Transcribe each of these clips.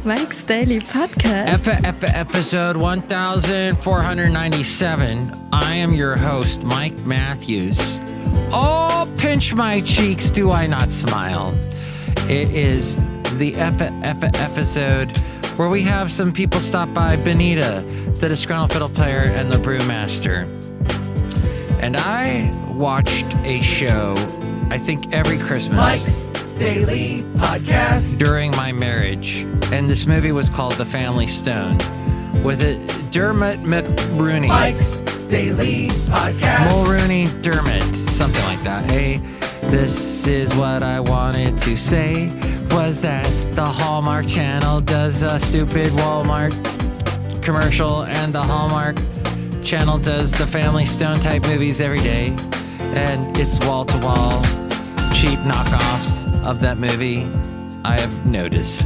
Mike's Daily Podcast. Episode 1497. I am your host, Mike Matthews. Oh, pinch my cheeks, do I not smile? It is the episode where we have some people stop by Benita, the Disgruntled Fiddle Player, and the Brewmaster. And I watched a show, I think every Christmas. Mike's Daily Podcast. During my marriage. And this movie was called The Family Stone with Dermot McRooney. Mike's Daily Podcast. Mulrooney Dermot, something like that. Hey, this is what I wanted to say, was that the Hallmark Channel does a stupid Walmart commercial and the Hallmark Channel does the Family Stone type movies every day. And it's wall-to-wall cheap knockoffs of that movie, I have noticed.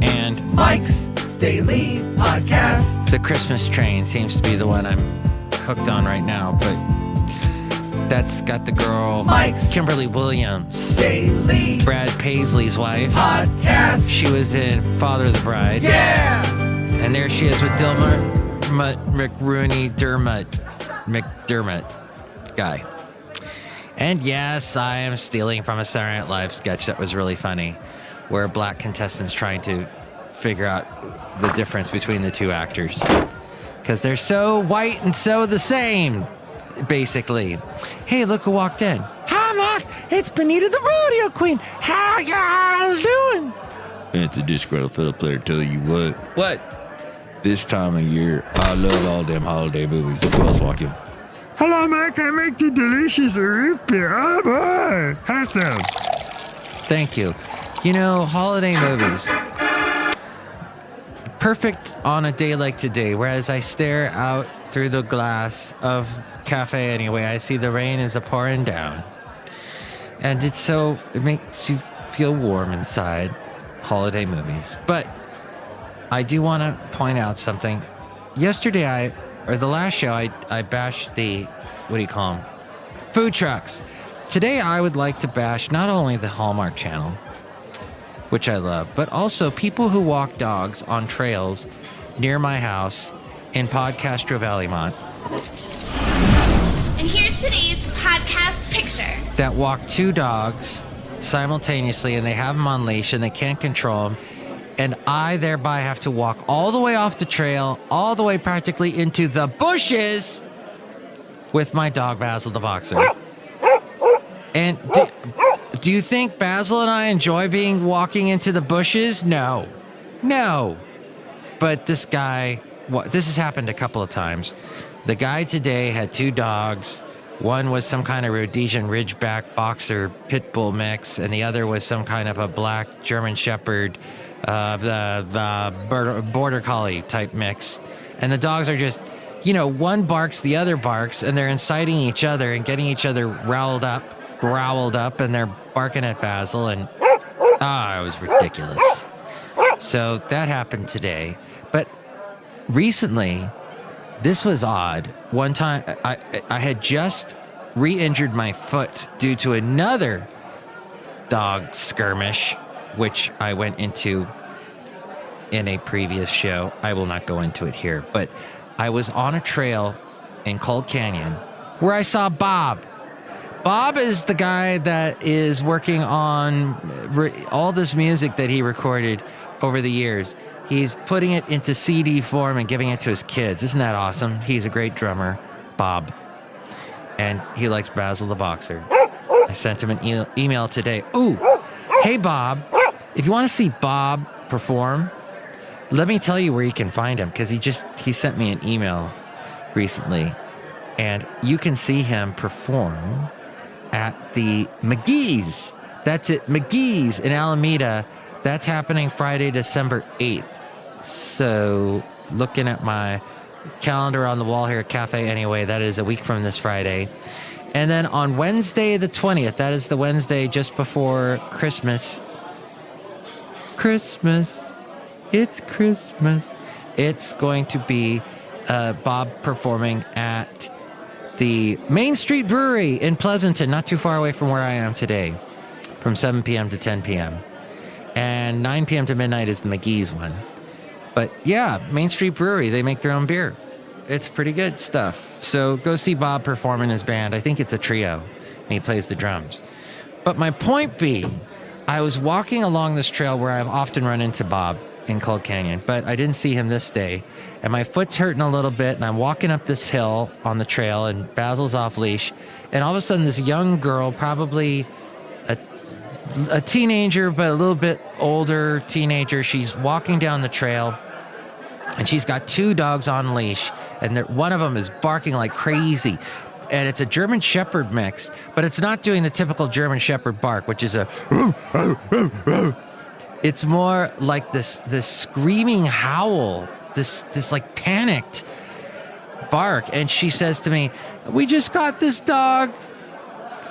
And Mike's Daily Podcast. The Christmas Train seems to be the one I'm hooked on right now, but that's got the girl Mike's Kimberly Williams, Daily Brad Paisley's wife. Podcast. She was in Father of the Bride. Yeah! And there she is with McRooney McDermott guy. And yes, I am stealing from a Saturday Night Live sketch that was really funny, where black contestants trying to figure out the difference between the two actors. Because they're so white and so the same, basically. Hey, look who walked in. Hi, Mark. It's Benita the Rodeo Queen. How y'all doing? It's a Disgruntled Fiddle Player, tell you what. What? This time of year, I love all them holiday movies. Who else walking? Hello, Mike. I make the delicious root beer. Oh, boy. Have some. Thank you. You know, holiday movies. Perfect on a day like today, whereas I stare out through the glass of Café Anyway, I see the rain is a-pouring down. And it makes you feel warm inside, holiday movies. But I do want to point out something. Yesterday, the last show, I bashed the, what do you call them? Food trucks. Today, I would like to bash not only the Hallmark Channel, which I love, but also people who walk dogs on trails near my house in Podcastro Valleymont. And here's today's podcast picture. That walk two dogs simultaneously, and they have them on leash, and they can't control them. And I thereby have to walk all the way off the trail, all the way practically into the bushes with my dog, Basil the Boxer. And do you think Basil and I enjoy walking into the bushes? No. But this guy, this has happened a couple of times. The guy today had two dogs. One was some kind of Rhodesian Ridgeback Boxer pit bull mix, and the other was some kind of a black German Shepherd the border collie type mix. And the dogs are just, one barks, the other barks, and they're inciting each other and getting each other growled up, and they're barking at Basil, and it was ridiculous. So that happened today. But recently, this was odd. One time, I had just re-injured my foot due to another dog skirmish, which I went into in a previous show. I will not go into it here, but I was on a trail in Cold Canyon where I saw Bob. Bob is the guy that is working on all this music that he recorded over the years. He's putting it into CD form and giving it to his kids. Isn't that awesome? He's a great drummer, Bob. And he likes Basil the Boxer. I sent him an email today. Ooh, hey, Bob. If you want to see Bob perform, let me tell you where you can find him, because he sent me an email recently, and you can see him perform at the McGee's. That's it, McGee's in Alameda. That's happening Friday, December 8th. So looking at my calendar on the wall here at Café Anyway, that is a week from this Friday. And then on Wednesday the 20th, that is the Wednesday just before Christmas. It's Christmas. It's going to be Bob performing at the Main Street Brewery in Pleasanton, not too far away from where I am today, from 7 p.m. to 10 p.m. and 9 p.m. to midnight is the McGee's one. But yeah, Main Street Brewery, they make their own beer. It's pretty good stuff. So go see Bob perform in his band. I think it's a trio, and he plays the drums. But my point being, I was walking along this trail where I've often run into Bob in Cold Canyon, but I didn't see him this day. And my foot's hurting a little bit, and I'm walking up this hill on the trail, and Basil's off leash. And all of a sudden, this young girl, probably a teenager, but a little bit older teenager, she's walking down the trail, and she's got 2 dogs on leash, and one of them is barking like crazy. And it's a German Shepherd mix, but it's not doing the typical German Shepherd bark, which is a... It's more like this screaming howl, this like panicked bark. And she says to me, "We just got this dog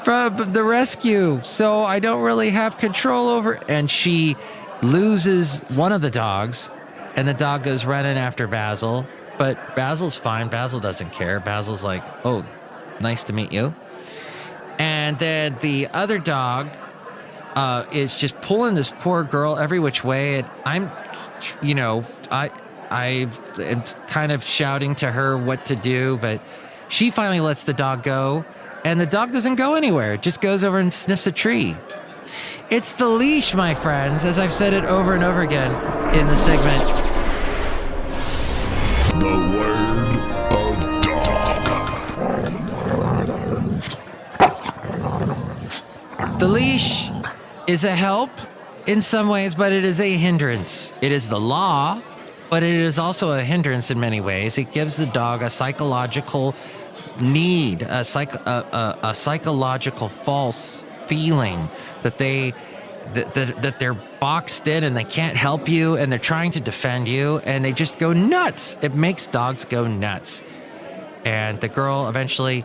from the rescue, so I don't really have control over it." And she loses one of the dogs, and the dog goes running after Basil. But Basil's fine. Basil doesn't care. Basil's like, "Oh, nice to meet you." And then the other dog is just pulling this poor girl every which way. And I'm, I am kind of shouting to her what to do, but she finally lets the dog go, and the dog doesn't go anywhere. It just goes over and sniffs a tree. It's the leash, my friends, as I've said it over and over again in the segment. The word of dog. The leash is a help in some ways, but it is a hindrance. It is the law, but it is also a hindrance in many ways. It gives the dog a psychological need, a psychological false feeling that that they're boxed in and they can't help you, and they're trying to defend you, and they just go nuts. It makes dogs go nuts. And the girl eventually,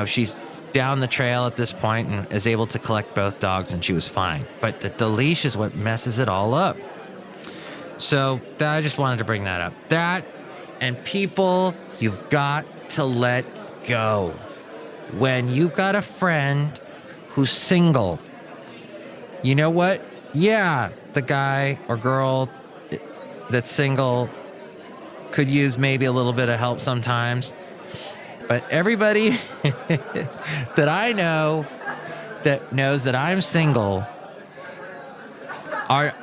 she's down the trail at this point and is able to collect both dogs, and she was fine. But the leash is what messes it all up. So I just wanted to bring that up. That, and people, you've got to let go. When you've got a friend who's single, you know what? Yeah, the guy or girl that's single could use maybe a little bit of help sometimes. But everybody that I know that knows that I'm single are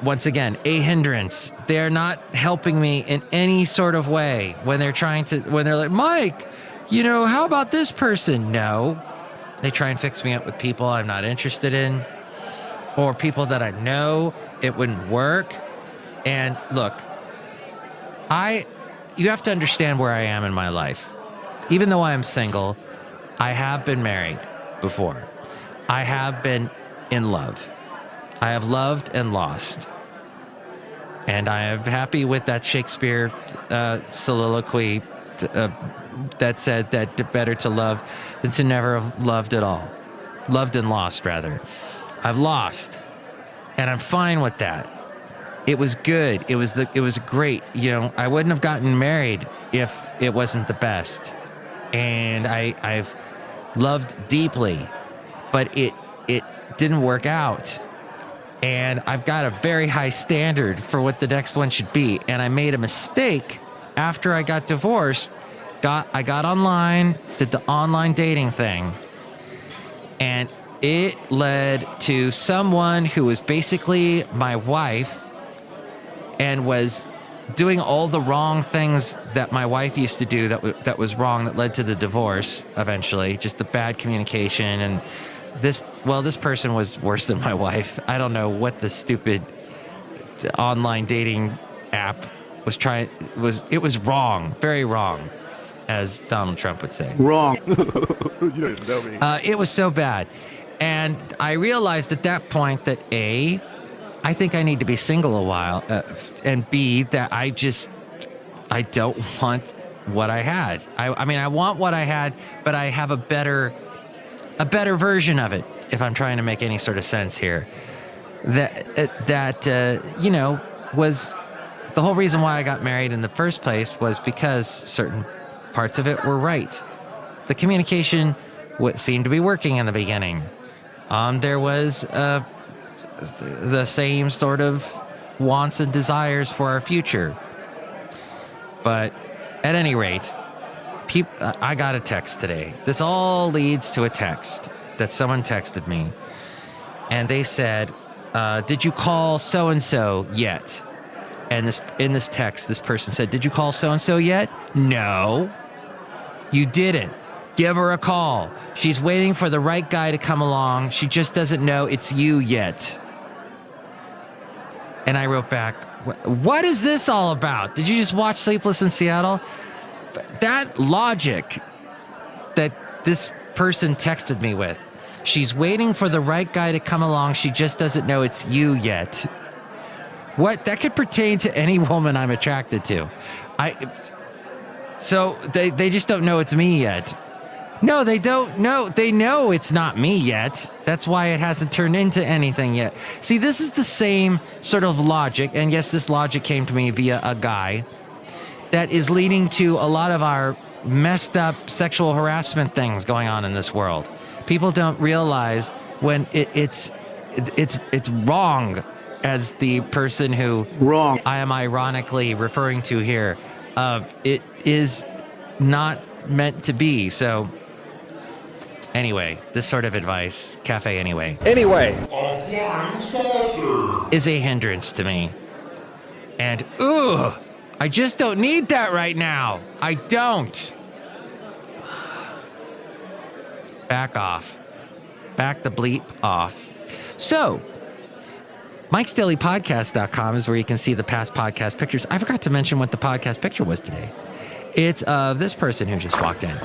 once again a hindrance. They're not helping me in any sort of way when they're like, "Mike, how about this person?" No. They try and fix me up with people I'm not interested in, or people that I know it wouldn't work. And look, you have to understand where I am in my life. Even though I am single, I have been married before. I have been in love. I have loved and lost. And I am happy with that Shakespeare soliloquy that said that better to love than to never have loved at all. Loved and lost, rather. I've lost, and I'm fine with that. It was good. It was great. I wouldn't have gotten married if it wasn't the best. And I've loved deeply, but it didn't work out. And I've got a very high standard for what the next one should be. And I made a mistake after I got divorced. I got online, did the online dating thing, and it led to someone who was basically my wife and was doing all the wrong things that my wife used to do that was wrong, that led to the divorce eventually, just the bad communication. And this person was worse than my wife. I don't know what the stupid online dating app was trying. It was wrong, very wrong, as Donald Trump would say. Wrong. You don't even know me. It was so bad. And I realized at that point that A, I think I need to be single a while, and B, that I don't want what I had. I mean, I want what I had, but I have a better version of it, if I'm trying to make any sort of sense here. That was the whole reason why I got married in the first place, was because certain parts of it were right. The communication seemed to be working in the beginning. There was the same sort of wants and desires for our future. But at any rate, I got a text today. This all leads to a text that someone texted me. And they said, did you call so-and-so yet? And in this text, this person said, did you call so-and-so yet? No, you didn't. Give her a call. She's waiting for the right guy to come along. She just doesn't know it's you yet. And I wrote back, what is this all about? Did you just watch Sleepless in Seattle? That logic that this person texted me with, she's waiting for the right guy to come along. She just doesn't know it's you yet. What? That could pertain to any woman I'm attracted to. So they just don't know it's me yet. No, they don't know. They know it's not me yet. That's why it hasn't turned into anything yet. See, this is the same sort of logic. And yes, this logic came to me via a guy that is leading to a lot of our messed up sexual harassment things going on in this world. People don't realize when it's wrong, as the person who I am ironically referring to here. It is not meant to be. So anyway, this sort of advice, Café Anyway, is a hindrance to me. And I just don't need that right now. I don't. Back off. Back the bleep off. So, Mike'sDailyPodcast.com is where you can see the past podcast pictures. I forgot to mention what the podcast picture was today. It's of this person who just walked in.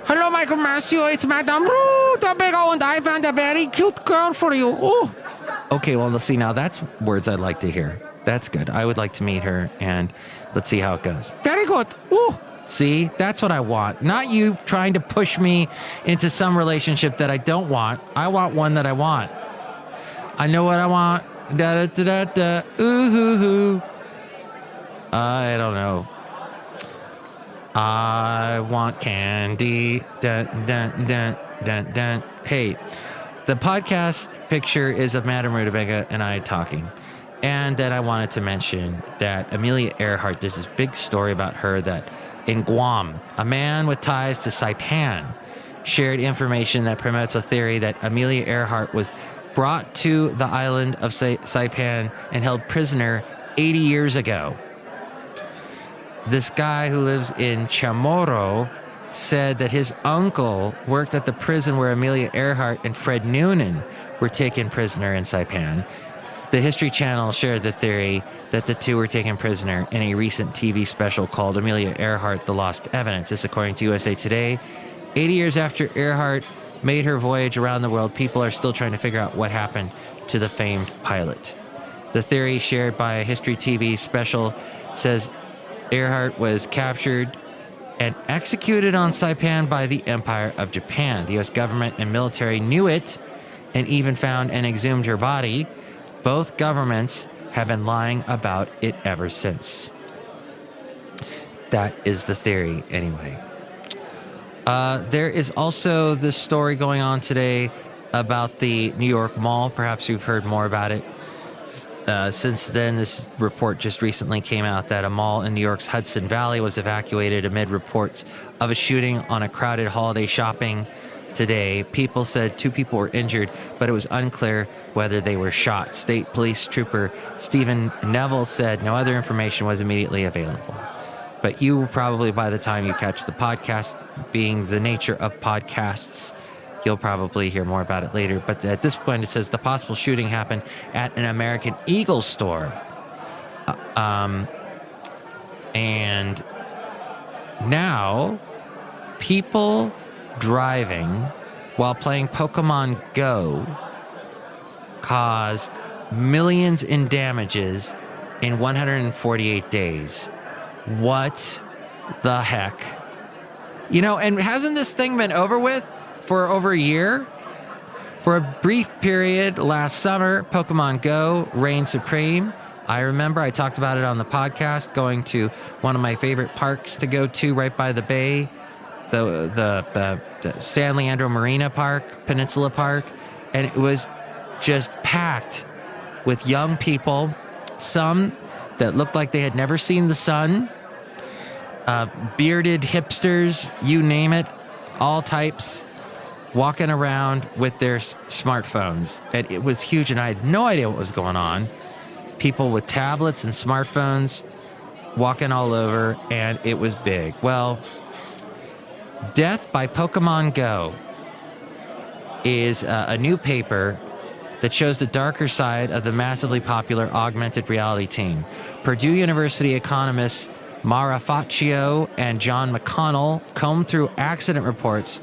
Hello, Michael Matthew. It's Madame Rootabega, and I found a very cute girl for you. Ooh. Okay, well, let's see. Now, that's words I'd like to hear. That's good. I would like to meet her, and let's see how it goes. Very good. Ooh. See, that's what I want. Not you trying to push me into some relationship that I don't want. I want one that I want. I know what I want. Da da da da. Ooh hoo hoo. I don't know. I want candy. Dun dun dun dun dun. Hey, the podcast picture is of Madame Rootabega and I talking. And then I wanted to mention that Amelia Earhart, there's this big story about her that in Guam, a man with ties to Saipan shared information that promotes a theory that Amelia Earhart was brought to the island of Saipan and held prisoner 80 years ago. This guy who lives in Chamorro said that his uncle worked at the prison where Amelia Earhart and Fred Noonan were taken prisoner in Saipan. The History Channel shared the theory that the two were taken prisoner in a recent TV special called Amelia Earhart, The Lost Evidence. This according to USA Today. 80 years after Earhart made her voyage around the world, people are still trying to figure out what happened to the famed pilot. The theory shared by a History TV special says Earhart was captured and executed on Saipan by the Empire of Japan. The U.S. government and military knew it and even found and exhumed her body. Both governments have been lying about it ever since. That is the theory, anyway. There is also this story going on today about the New York Mall. Perhaps you've heard more about it. Since then, this report just recently came out that a mall in New York's Hudson Valley was evacuated amid reports of a shooting on a crowded holiday shopping today. People said 2 people were injured, but it was unclear whether they were shot. State Police Trooper Stephen Neville said no other information was immediately available. But you will probably, by the time you catch the podcast, being the nature of podcasts, you'll probably hear more about it later. But at this point, it says the possible shooting happened at an American Eagle store. And now people driving while playing Pokémon Go caused millions in damages in 148 days. What the heck? You know, and hasn't this thing been over with for over a year? For a brief period last summer, Pokémon Go reigned supreme. I remember I talked about it on the podcast, going to one of my favorite parks to go to right by the bay, the San Leandro Marina Park, Peninsula Park, and it was just packed with young people, some that looked like they had never seen the sun, bearded hipsters, you name it, all types, walking around with their smartphones. And it was huge, and I had no idea what was going on. People with tablets and smartphones walking all over, and it was big. Well, Death by Pokémon Go is a new paper that shows the darker side of the massively popular augmented reality team. Purdue University economists Mara Faccio and John McConnell combed through accident reports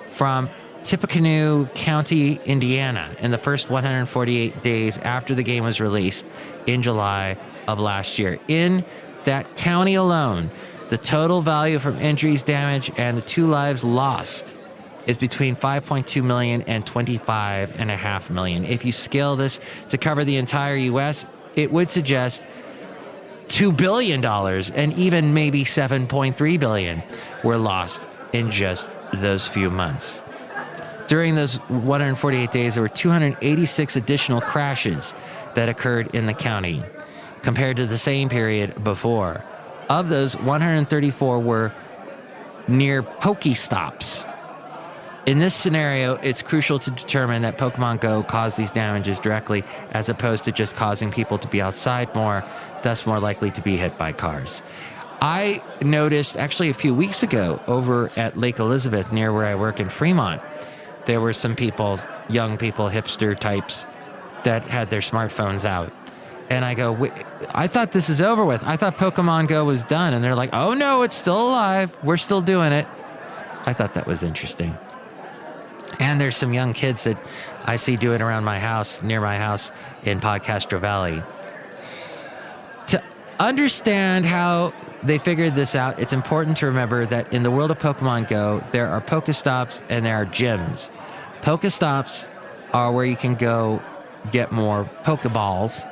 from Tippecanoe County, Indiana, in the first 148 days after the game was released in July of last year. In that county alone, the total value from injuries, damage, and the 2 lives lost is between $5.2 million and $25.5 million. If you scale this to cover the entire U.S., it would suggest $2 billion and even maybe $7.3 billion were lost in just those few months. During those 148 days, there were 286 additional crashes that occurred in the county compared to the same period before. Of those, 134 were near Pokestops. In this scenario, it's crucial to determine that Pokemon Go caused these damages directly as opposed to just causing people to be outside more, thus more likely to be hit by cars. I noticed actually a few weeks ago over at Lake Elizabeth near where I work in Fremont, there were some people, young people, hipster types, that had their smartphones out. And I go, wait, I thought this is over with. I thought Pokemon Go was done. And they're like, oh no, it's still alive. We're still doing it. I thought that was interesting. And there's some young kids that I see doing around my house, near my house in Podcastro Valley. To understand how they figured this out, it's important to remember that in the world of Pokemon Go, there are Pokestops and there are gyms. Pokestops are where you can go get more Pokeballs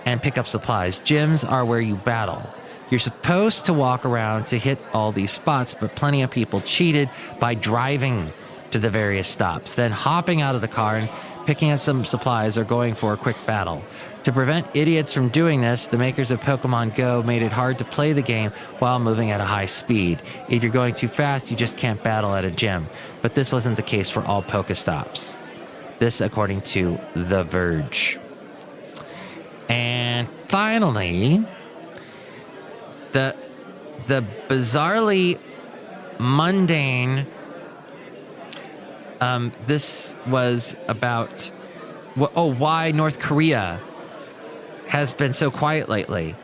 and pick up supplies. Gyms are where you battle. You're supposed to walk around to hit all these spots, but plenty of people cheated by driving to the various stops, then hopping out of the car and picking up some supplies or going for a quick battle. To prevent idiots from doing this, the makers of Pokemon Go made it hard to play the game while moving at a high speed. If you're going too fast, you just can't battle at a gym. But this wasn't the case for all Pokestops. This according to The Verge. And finally, the bizarrely mundane, this was about why North Korea has been so quiet lately.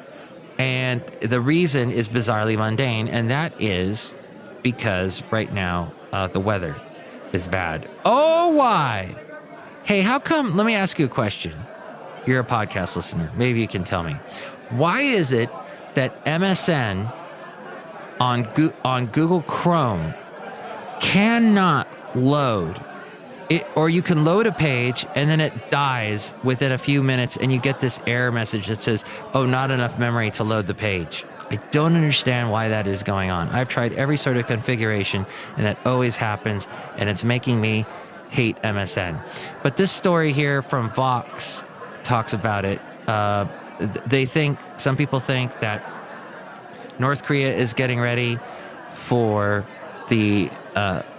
And the reason is bizarrely mundane, and that is because right now the weather is bad. Oh, why? Hey, how come? Let me ask you a question. You're a podcast listener. Maybe you can tell me. Why is it that MSN on Google Chrome cannot load it, or you can load a page and then it dies within a few minutes and you get this error message that says, oh, not enough memory to load the page? I don't understand why that is going on. I've tried every sort of configuration and that always happens, and it's making me hate MSN. But this story here from Vox talks about it. Some people think that North Korea is getting ready for the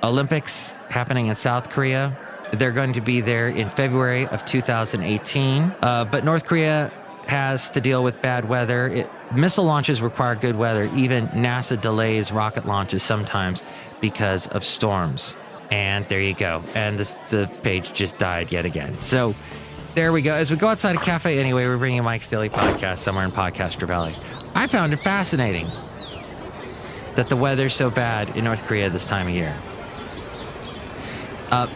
Olympics happening in South Korea. They're going to be there in February of 2018. But North Korea has to deal with bad weather. Missile launches require good weather. Even NASA delays rocket launches sometimes because of storms. And there you go. And the page just died yet again. So there we go. As we go outside of Café Anyway, we're bringing Mike's Daily Podcast somewhere in Podcastro Valley. I found it fascinating that the weather's so bad in North Korea this time of year.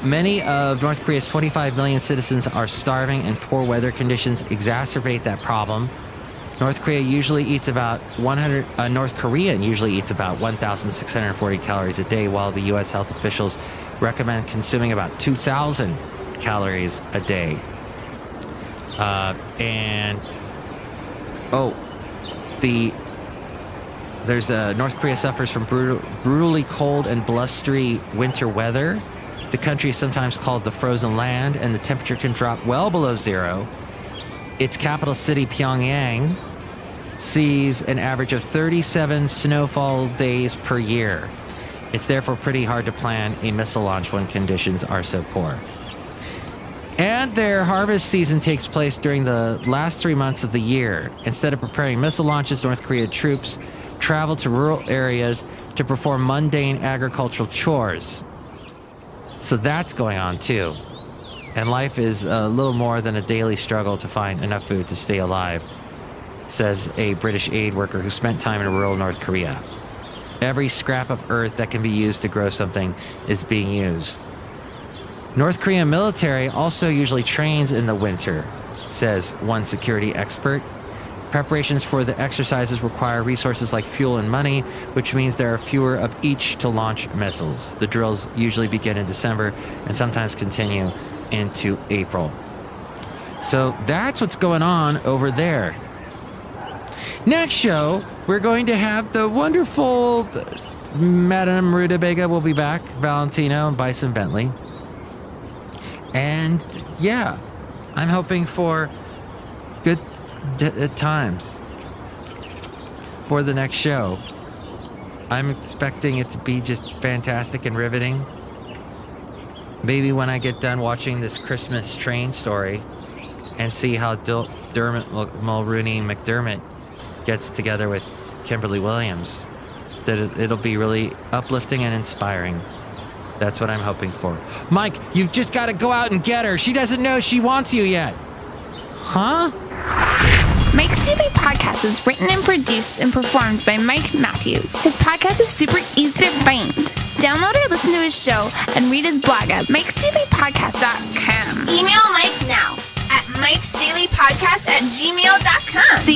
Many of North Korea's 25 million citizens are starving, and poor weather conditions exacerbate that problem. North Korean usually eats about 1,640 calories a day, while the U.S. health officials recommend consuming about 2,000 calories a day. North Korea suffers from brutally cold and blustery winter weather. The country is sometimes called the Frozen Land, and the temperature can drop well below zero. Its capital city, Pyongyang, sees an average of 37 snowfall days per year. It's therefore pretty hard to plan a missile launch when conditions are so poor. And their harvest season takes place during the last 3 months of the year. Instead of preparing missile launches, North Korea troops travel to rural areas to perform mundane agricultural chores. So that's going on too. And life is a little more than a daily struggle to find enough food to stay alive, says a British aid worker who spent time in rural North Korea. Every scrap of earth that can be used to grow something is being used. North Korean military also usually trains in the winter, says one security expert. Preparations for the exercises require resources like fuel and money, which means there are fewer of each to launch missiles. The drills usually begin in December and sometimes continue into April. So that's what's going on over there. Next show, we're going to have the wonderful Madame Rootabega will be back, Valentino and Bison Bentley. And yeah, I'm hoping for good times for the next show. I'm expecting it to be just fantastic and riveting. Maybe when I get done watching this Christmas train story and see how Dermot Mulrooney McDermott gets together with Kimberly Williams, that it'll be really uplifting and inspiring. That's what I'm hoping for. Mike, you've just got to go out and get her. She doesn't know she wants you yet. Huh? Mike's Daily Podcast is written and produced and performed by Mike Matthews. His podcast is super easy to find. Download or listen to his show and read his blog at mikesdailypodcast.com. Email Mike now at mikesdailypodcast@gmail.com. See